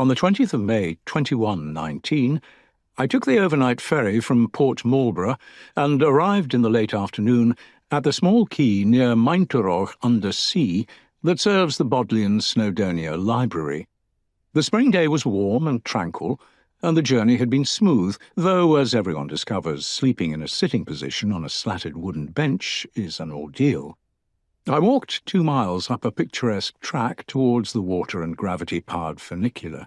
On the 20th of May, 2119, I took the overnight ferry from Port Marlborough and arrived in the late afternoon at the small quay near Mainterog under sea that serves the Bodleian Snowdonia Library. The spring day was warm and tranquil, and the journey had been smooth, though, as everyone discovers, sleeping in a sitting position on a slatted wooden bench is an ordeal. I walked 2 miles up a picturesque track towards the water and gravity-powered funicular.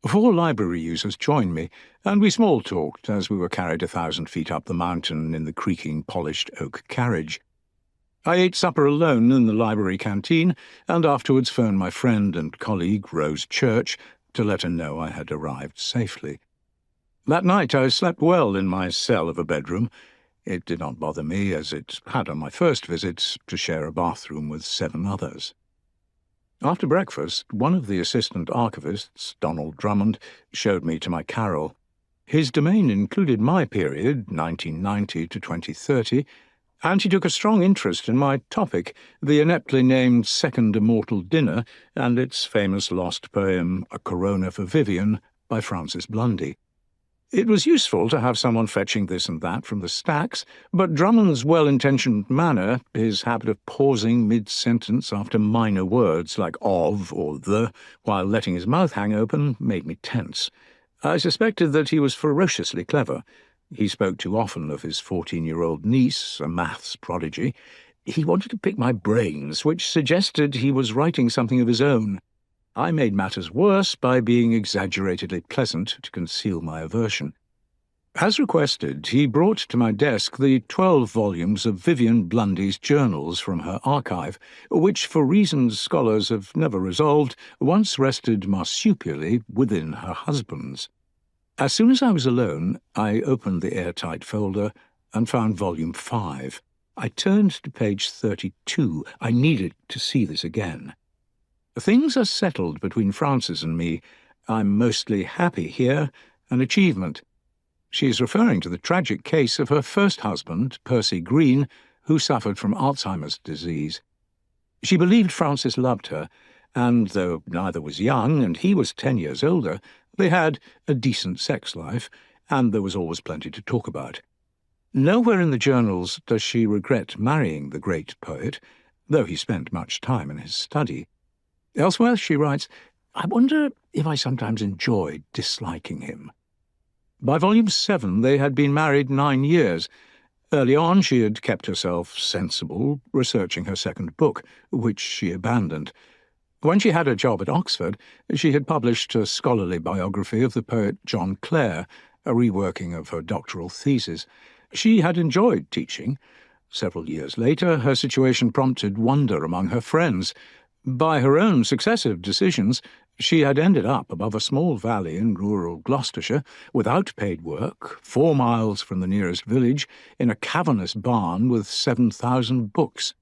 4 library users joined me, and we small-talked as we were carried 1,000 feet up the mountain in the creaking, polished oak carriage. I ate supper alone in the library canteen, and afterwards phoned my friend and colleague, Rose Church, to let her know I had arrived safely. That night I slept well in my cell of a bedroom. It did not bother me, as it had on my first visit, to share a bathroom with 7 others. After breakfast, one of the assistant archivists, Donald Drummond, showed me to my carrel. His domain included my period, 1990 to 2030, and he took a strong interest in my topic, the ineptly named Second Immortal Dinner, and its famous lost poem, A Corona for Vivien, by Francis Blundy. It was useful to have someone fetching this and that from the stacks, but Drummond's well-intentioned manner, his habit of pausing mid-sentence after minor words like of or the, while letting his mouth hang open, made me tense. I suspected that he was ferociously clever. He spoke too often of his 14-year-old niece, a maths prodigy. He wanted to pick my brains, which suggested he was writing something of his own. I made matters worse by being exaggeratedly pleasant to conceal my aversion. As requested, he brought to my desk the 12 volumes of Vivien Blundy's journals from her archive, which, for reasons scholars have never resolved, once rested marsupially within her husband's. As soon as I was alone, I opened the airtight folder and found volume 5. I turned to page 32. I needed to see this again. Things are settled between Frances and me. I'm mostly happy here, an achievement. She is referring to the tragic case of her first husband, Percy Green, who suffered from Alzheimer's disease. She believed Francis loved her, and though neither was young and he was 10 years older, they had a decent sex life, and there was always plenty to talk about. Nowhere in the journals does she regret marrying the great poet, though he spent much time in his study. Elsewhere she writes, I wonder if I sometimes enjoyed disliking him. By volume 7 they had been married 9 years. Early on she had kept herself sensible, researching her second book, which she abandoned. When she had a job at Oxford, she had published a scholarly biography of the poet John Clare, a reworking of her doctoral thesis. She had enjoyed teaching. Several years later, her situation prompted wonder among her friends. By her own successive decisions, she had ended up above a small valley in rural Gloucestershire, without paid work, 4 miles from the nearest village, in a cavernous barn with 7,000 books.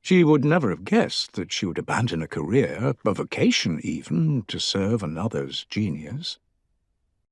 She would never have guessed that she would abandon a career, a vocation even, to serve another's genius.